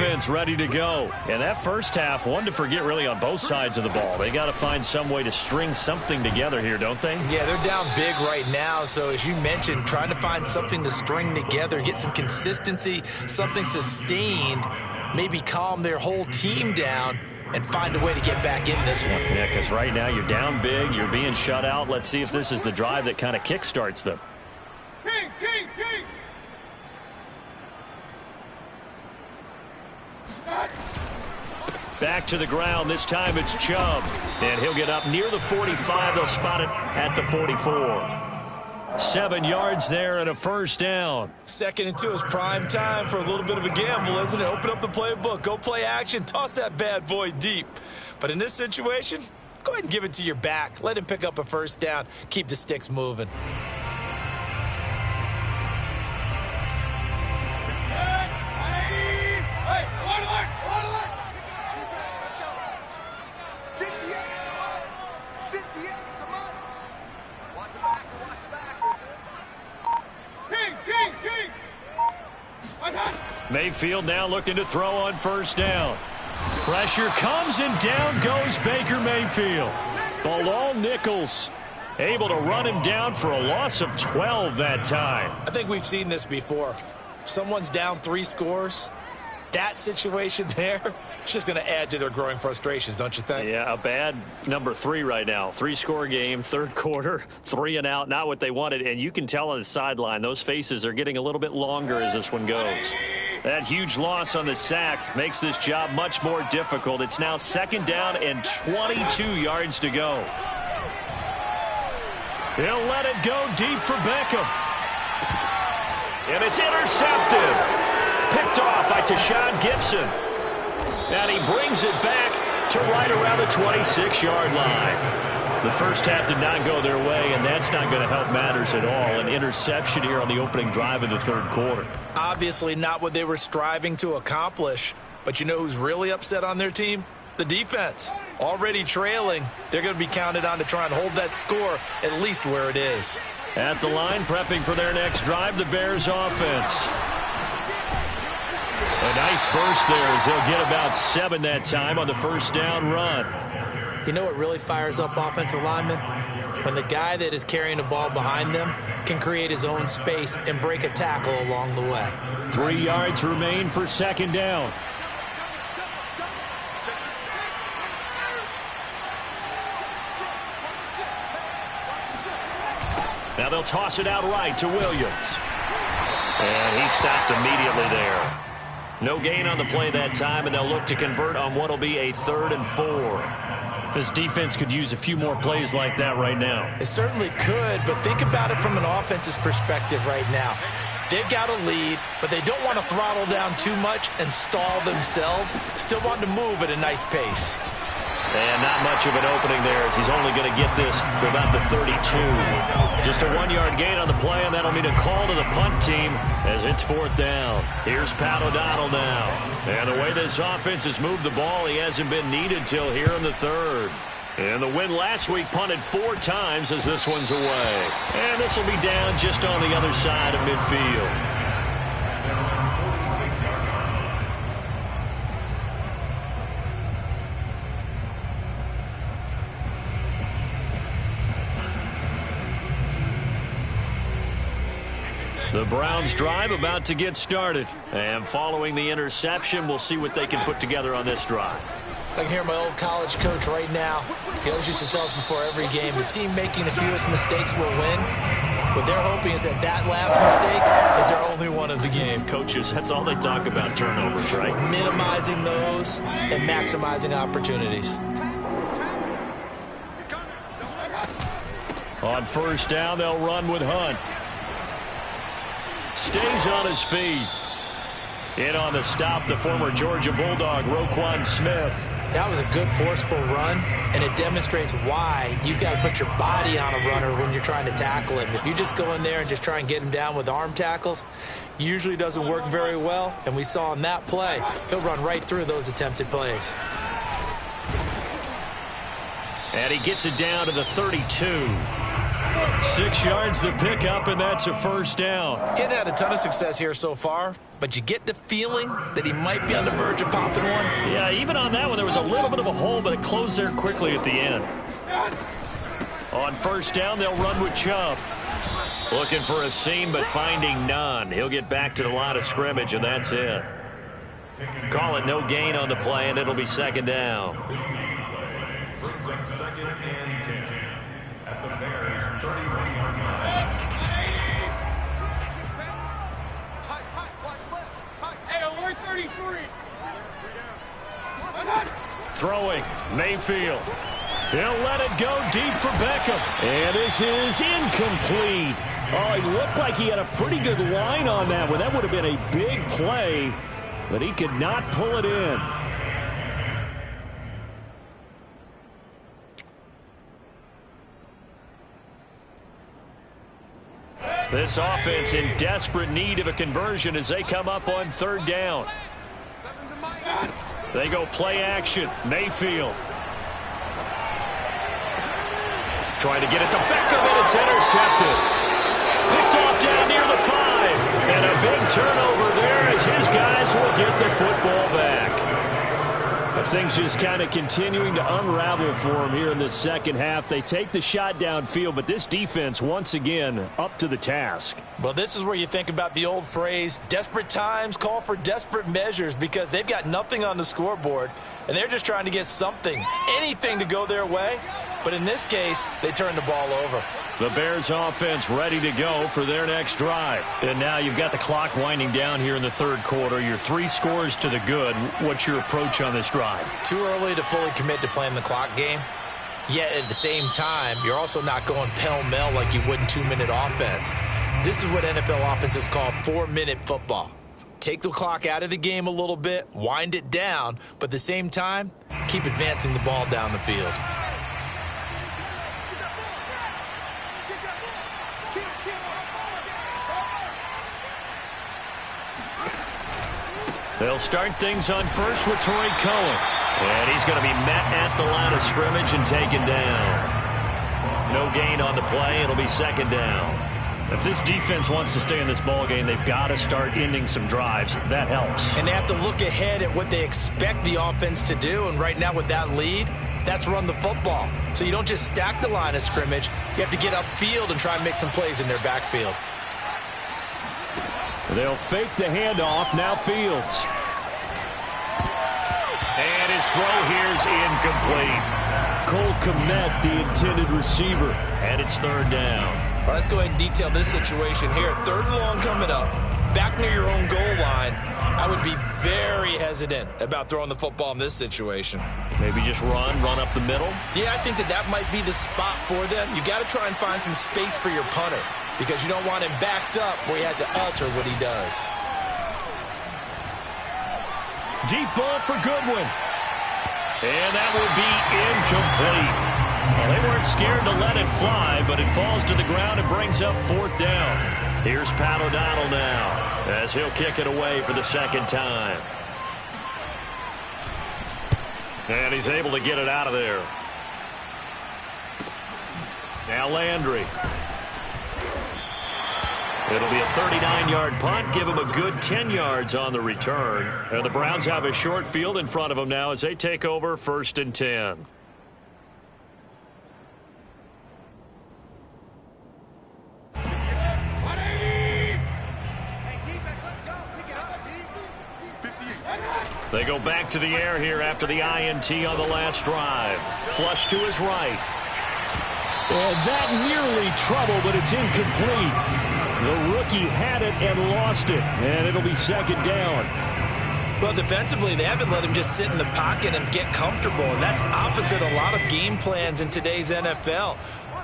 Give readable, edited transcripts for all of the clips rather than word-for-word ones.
offense ready to go. And that first half, one to forget really on both sides of the ball. They got to find some way to string something together here, don't they? Yeah, they're down big right now. So as you mentioned, trying to find something to string together, get some consistency, something sustained, maybe calm their whole team down and find a way to get back in this one. Yeah, because right now you're down big, you're being shut out. Let's see if this is the drive that kind of kickstarts them. Kings! Back to the ground. This time it's Chubb. And he'll get up near the 45. They'll spot it at the 44. 7 yards there and a first down. 2nd and 2 is prime time for a little bit of a gamble, isn't it? Open up the playbook. Go play action. Toss that bad boy deep. But in this situation, go ahead and give it to your back. Let him pick up a first down. Keep the sticks moving. Mayfield now looking to throw on first down. Pressure comes and down goes Baker Mayfield. Bilal Nichols able to run him down for a loss of 12 that time. I think we've seen this before. Someone's down 3 scores. That situation there, it's just going to add to their growing frustrations, don't you think? Yeah, a bad number 3 right now. 3-score game, 3rd quarter, 3 and out, not what they wanted. And you can tell on the sideline, those faces are getting a little bit longer as this one goes. That huge loss on the sack makes this job much more difficult. It's now 2nd down and 22 yards to go. He'll let it go deep for Beckham. And it's intercepted. Picked off by Tashawn Gibson. And he brings it back to right around the 26-yard line. The first half did not go their way, and that's not going to help matters at all. An interception here on the opening drive of the 3rd quarter. Obviously not what they were striving to accomplish. But you know who's really upset on their team? The defense. Already trailing. They're going to be counted on to try and hold that score at least where it is. At the line, prepping for their next drive, the Bears offense. A nice burst there as they'll get about 7 that time on the first down run. You know what really fires up offensive linemen? When the guy that is carrying the ball behind them can create his own space and break a tackle along the way. 3 yards remain for 2nd down. Now they'll toss it out right to Williams. And he stopped immediately there. No gain on the play that time, and they'll look to convert on what will be a 3rd and 4. This defense could use a few more plays like that right now. It certainly could, but think about it from an offense's perspective right now. They've got a lead, but they don't want to throttle down too much and stall themselves. Still want to move at a nice pace. And not much of an opening there as he's only going to get this to about the 32. Just a 1-yard gain on the play, and that'll mean a call to the punt team as it's 4th down. Here's Pat O'Donnell now. And the way this offense has moved the ball, he hasn't been needed till here in the 3rd. And the win last week punted 4 times as this one's away. And this will be down just on the other side of midfield. The Browns drive about to get started. And following the interception, we'll see what they can put together on this drive. I can hear my old college coach right now. He always used to tell us before every game, the team making the fewest mistakes will win. What they're hoping is that last mistake is their only one of the game. Coaches, that's all they talk about, turnovers, right? Minimizing those and maximizing opportunities. On first down, they'll run with Hunt. Stays on his feet. In on the stop, the former Georgia Bulldog, Roquan Smith. That was a good, forceful run, and it demonstrates why you've got to put your body on a runner when you're trying to tackle him. If you just go in there and just try and get him down with arm tackles, usually doesn't work very well, and we saw in that play, he'll run right through those attempted plays. And he gets it down to the 32. 6 yards the pickup, and that's a first down. He hadn't had a ton of success here so far, but you get the feeling that he might be on the verge of popping one. Yeah, even on that one, there was a little bit of a hole, but it closed there quickly at the end. On first down, they'll run with Chubb. Looking for a seam, but finding none. He'll get back to the line of scrimmage, and that's it. Call it no gain on the play, and it'll be second down. Second and 10 at the Bears' 31-yard line. Hey, alert 33. Throwing, Mayfield. He'll let it go deep for Beckham. And this is incomplete. Oh, he looked like he had a pretty good line on that one. That would have been a big play, but he could not pull it in. This offense in desperate need of a conversion as they come up on third down. They go play action. Mayfield. Trying to get it to Beckham, and it's intercepted. Picked off down near the 5. And a big turnover there as his guys will get the football back. Things just kind of continuing to unravel for him here in the second half. They take the shot downfield, but this defense once again up to the task. Well, this is where you think about the old phrase, desperate times call for desperate measures, because they've got nothing on the scoreboard, and they're just trying to get something, anything to go their way. But in this case, they turn the ball over. The Bears offense ready to go for their next drive. And now you've got the clock winding down here in the third quarter. You're 3 scores to the good. What's your approach on this drive? Too early to fully commit to playing the clock game. Yet at the same time, you're also not going pell-mell like you would in 2-minute offense. This is what NFL offenses call 4-minute football. Take the clock out of the game a little bit, wind it down, but at the same time, keep advancing the ball down the field. They'll start things on first with Troy Cohen. And he's going to be met at the line of scrimmage and taken down. No gain on the play. It'll be second down. If this defense wants to stay in this ballgame, they've got to start ending some drives. That helps. And they have to look ahead at what they expect the offense to do. And right now with that lead, that's run the football. So you don't just stack the line of scrimmage. You have to get upfield and try and make some plays in their backfield. They'll fake the handoff. Now Fields. And his throw here's incomplete. Cole Kmet, the intended receiver. And it's third down. Well, let's go ahead and detail this situation here. Third and long coming up. Back near your own goal line. I would be very hesitant about throwing the football in this situation. Maybe just run up the middle? Yeah, I think that might be the spot for them. You got to try and find some space for your punter, because you don't want him backed up where he has to alter what he does. Deep ball for Goodwin. And that will be incomplete. Well, they weren't scared to let it fly, but it falls to the ground and brings up fourth down. Here's Pat O'Donnell now as he'll kick it away for the second time. And he's able to get it out of there. Now Landry. It'll be a 39-yard punt. Give him a good 10 yards on the return. And the Browns have a short field in front of them now as they take over first and 10. They go back to the air here after the INT on the last drive. Flush to his right. And that nearly trouble, but it's incomplete. The rookie had it and lost it, and it'll be second down. Well, defensively, they haven't let him just sit in the pocket and get comfortable, and that's opposite a lot of game plans in today's NFL.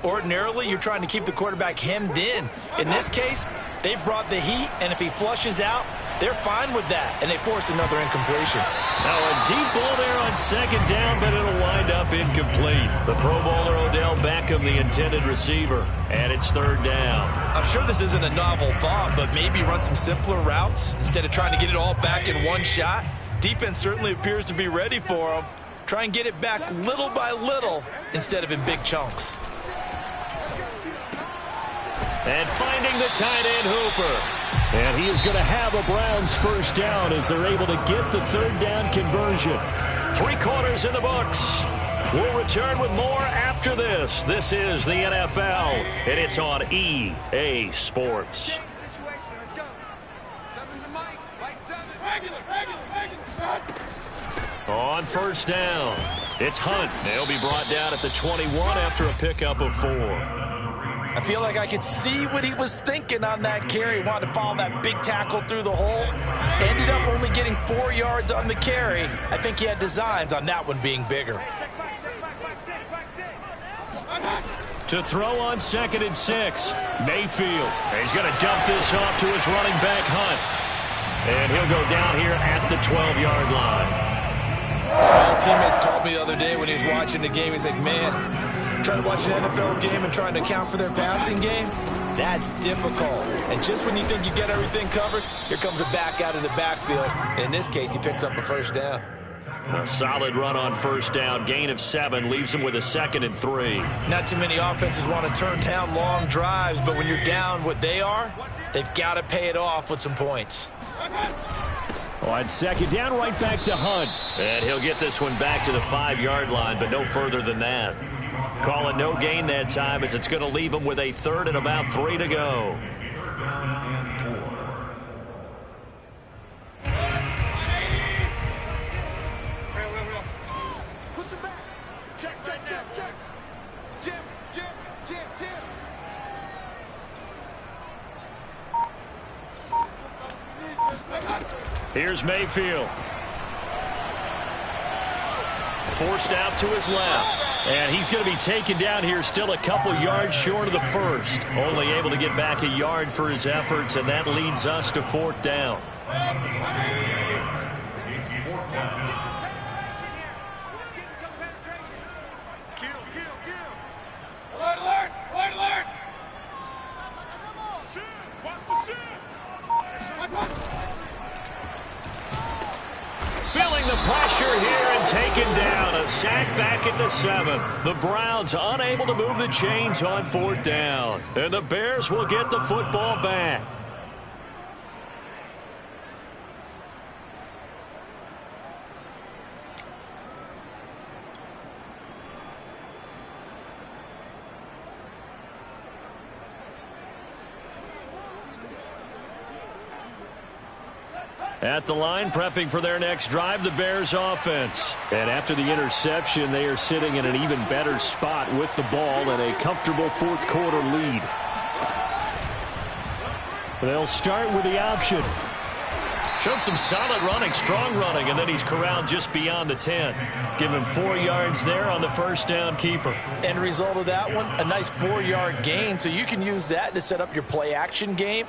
Ordinarily, you're trying to keep the quarterback hemmed in. In this case, they brought the heat, and if he flushes out, they're fine with that, and they force another incompletion. Now a deep ball there on second down, but it'll wind up incomplete. The Pro Bowler Odell Beckham, the intended receiver, and it's third down. I'm sure this isn't a novel thought, but maybe run some simpler routes instead of trying to get it all back in one shot. Defense certainly appears to be ready for him. Try and get it back little by little instead of in big chunks. And finding the tight end Hooper. And he is going to have a Browns first down as they're able to get the third down conversion. 3 quarters in the books. We'll return with more after this. This is the NFL, and it's on EA Sports. On first down, it's Hunt. They'll be brought down at the 21 after a pickup of 4. I feel like I could see what he was thinking on that carry. He wanted to follow that big tackle through the hole. Ended up only getting 4 yards on the carry. I think he had designs on that one being bigger. To throw on 2nd and 6, Mayfield. He's going to dump this off to his running back, Hunt. And he'll go down here at the 12-yard line. My teammates called me the other day when he was watching the game. He's like, man, trying to watch an NFL game and trying to account for their passing game, that's difficult. And just when you think you get everything covered, here comes a back out of the backfield. And in this case, he picks up a first down. A solid run on first down. Gain of 7 leaves him with a 2nd and 3. Not too many offenses want to turn down long drives, but when you're down what they are, they've got to pay it off with some points. On 2nd down, right back to Hunt. And he'll get this one back to the 5-yard line, but no further than that. Call it no gain that time as it's going to leave him with a 3rd and about 3 to go. Here's Mayfield. Forced out to his left. And he's going to be taken down here still a couple yards short of the first. Only able to get back a yard for his efforts, and that leads us to 4th down. Feeling the pressure here and taken down. A sack back at the 7. The Browns unable to move the chains on 4th down. And the Bears will get the football back. At the line, prepping for their next drive, the Bears offense. And after the interception, they are sitting in an even better spot with the ball and a comfortable 4th quarter lead. They'll start with the option. Showed some solid running, strong running, and then he's corralled just beyond the 10. Give him 4 yards there on the first down keeper. End result of that one, a nice 4-yard gain, so you can use that to set up your play-action game.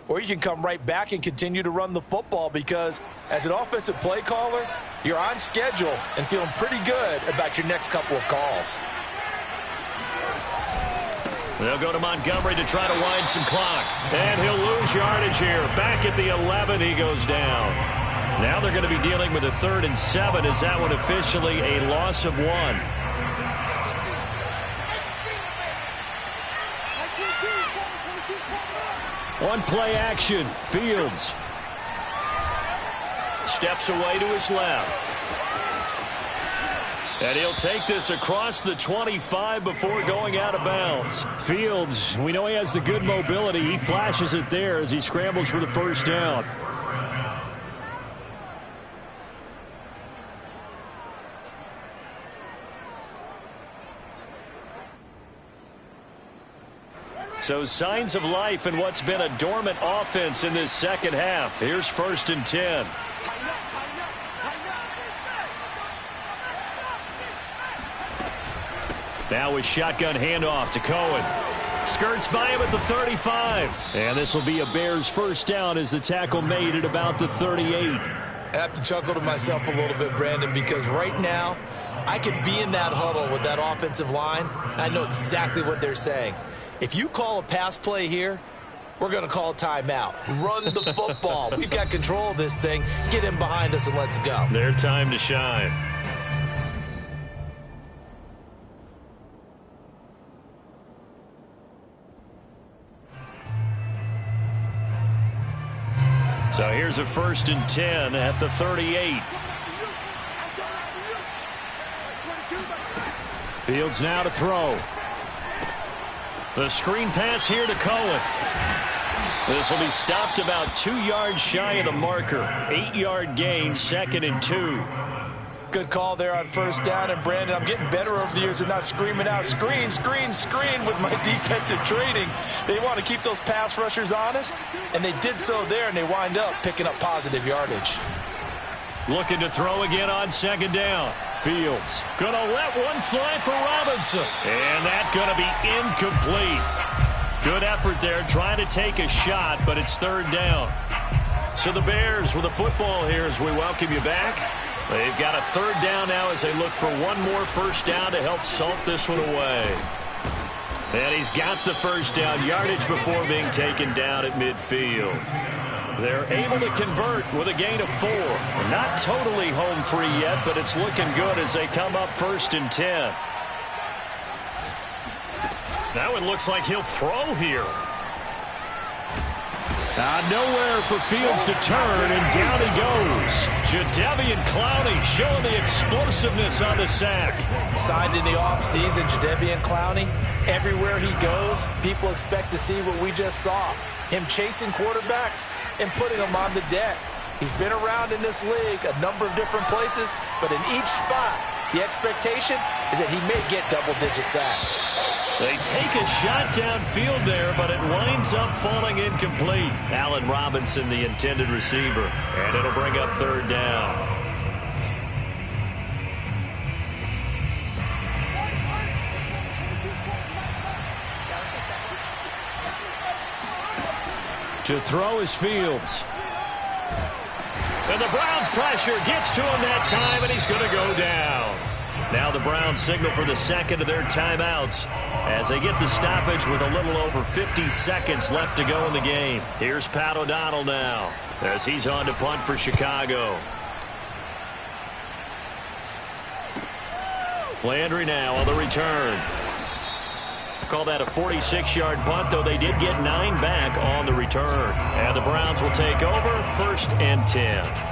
Or you can come right back and continue to run the football because as an offensive play caller, you're on schedule and feeling pretty good about your next couple of calls. They'll go to Montgomery to try to wind some clock. And he'll lose yardage here. Back at the 11, he goes down. Now they're going to be dealing with a 3rd and 7. Is that one officially a loss of 1? On play action, Fields steps away to his left. And he'll take this across the 25 before going out of bounds. Fields, we know he has the good mobility. He flashes it there as he scrambles for the first down. So signs of life in what's been a dormant offense in this second half. Here's 1st and 10. Now with shotgun handoff to Cohen. Skirts by him at the 35. And this will be a Bears first down as the tackle made at about the 38. I have to chuckle to myself a little bit, Brandon, because right now I could be in that huddle with that offensive line. I know exactly what they're saying. If you call a pass play here, we're going to call a timeout. Run the football. We've got control of this thing. Get in behind us and let's go. Their time to shine. Here's a 1st and 10 at the 38. Fields now to throw. The screen pass here to Cohen. This will be stopped about 2 yards shy of the marker. 8-yard gain, 2nd and 2. Good call there on 1st down. And, Brandon, I'm getting better over the years and not screaming out, screen, screen, screen with my defensive training. They want to keep those pass rushers honest, and they did so there, and they wind up picking up positive yardage. Looking to throw again on 2nd down. Fields going to let one fly for Robinson. And that's going to be incomplete. Good effort there trying to take a shot, but it's 3rd down. So the Bears with the football here as we welcome you back. They've got a 3rd down now as they look for one more 1st down to help salt this one away. And he's got the 1st down yardage before being taken down at midfield. They're able to convert with a gain of 4. Not totally home free yet, but it's looking good as they come up 1st and 10. Now it looks like he'll throw here. Nowhere for Fields to turn, and down he goes. Jadeveon Clowney showing the explosiveness on the sack. Signed in the offseason, Jadeveon Clowney. Everywhere he goes, people expect to see what we just saw. Him chasing quarterbacks and putting them on the deck. He's been around in this league a number of different places, but in each spot, the expectation is that he may get double-digit sacks. They take a shot downfield there, but it winds up falling incomplete. Allen Robinson, the intended receiver, and it'll bring up 3rd down. To throw is Fields. And the Browns pressure gets to him that time, and he's going to go down. Now the Browns signal for the 2nd of their timeouts as they get the stoppage with a little over 50 seconds left to go in the game. Here's Pat O'Donnell now as he's on to punt for Chicago. Landry now on the return. Call that a 46-yard punt, though they did get 9 back on the return. And the Browns will take over 1st and 10.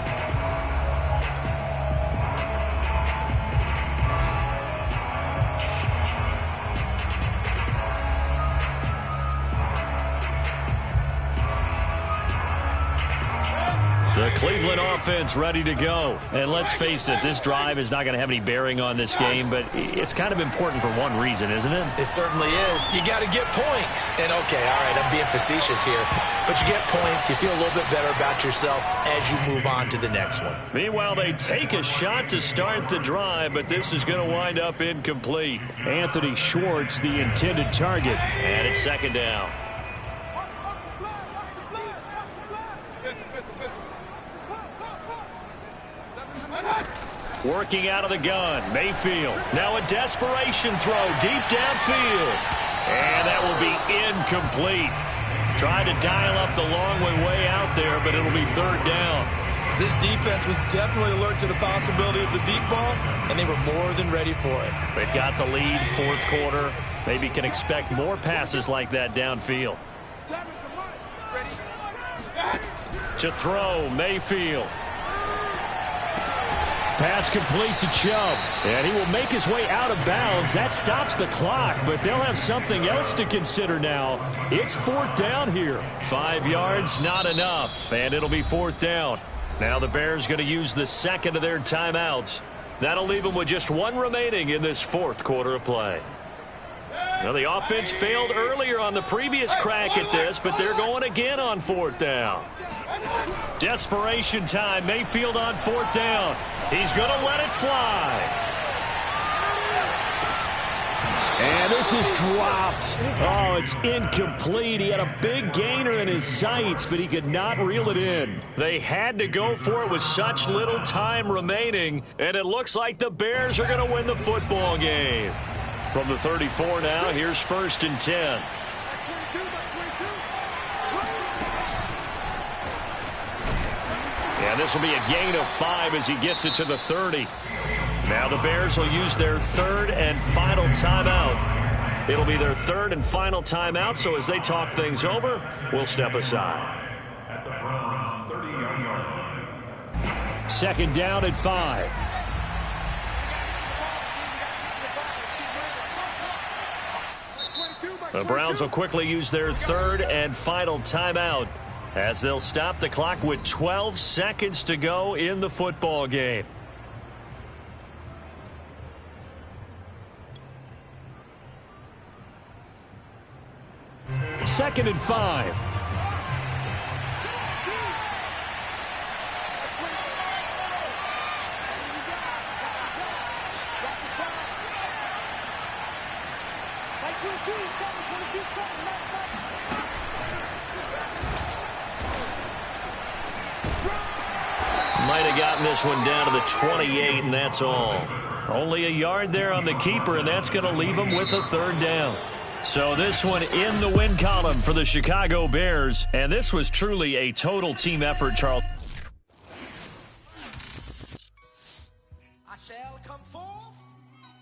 The Cleveland offense ready to go. And let's face it, this drive is not going to have any bearing on this game, but it's kind of important for one reason, isn't it? It certainly is. You got to get points. And, okay, all right, I'm being facetious here. But you get points, you feel a little bit better about yourself as you move on to the next one. Meanwhile, they take a shot to start the drive, but this is going to wind up incomplete. Anthony Schwartz, the intended target. And it's 2nd down. Working out of the gun, Mayfield. Now a desperation throw deep downfield. And that will be incomplete. Trying to dial up the long way out there, but it'll be 3rd down. This defense was definitely alert to the possibility of the deep ball, and they were more than ready for it. They've got the lead, 4th quarter. Maybe can expect more passes like that downfield. To throw, Mayfield. Pass complete to Chubb. And he will make his way out of bounds. That stops the clock, but they'll have something else to consider now. It's 4th down here. 5 yards, not enough. And it'll be 4th down. Now the Bears going to use the 2nd of their timeouts. That'll leave them with just 1 remaining in this 4th quarter of play. Now the offense failed earlier on the previous crack at this, but they're going again on 4th down. Desperation time. Mayfield on 4th down. He's going to let it fly. And this is dropped. Oh, it's incomplete. He had a big gainer in his sights, but he could not reel it in. They had to go for it with such little time remaining, and it looks like the Bears are going to win the football game. From the 34 now, here's 1st and 10. And this will be a gain of 5 as he gets it to the 30. Now the Bears will use their 3rd and final timeout. It'll be their 3rd and final timeout, so as they talk things over, we'll step aside. At the Browns' 30-yard line. second down at 5. The Browns will quickly use their third and final timeout as they'll stop the clock with 12 seconds to go in the football game. Second and 5. Might have gotten this one down to the 28, and that's all. Only a yard there on the keeper, and that's going to leave them with a third down. So this one in the win column for the Chicago Bears, and this was truly a total team effort, Charles. I shall come forth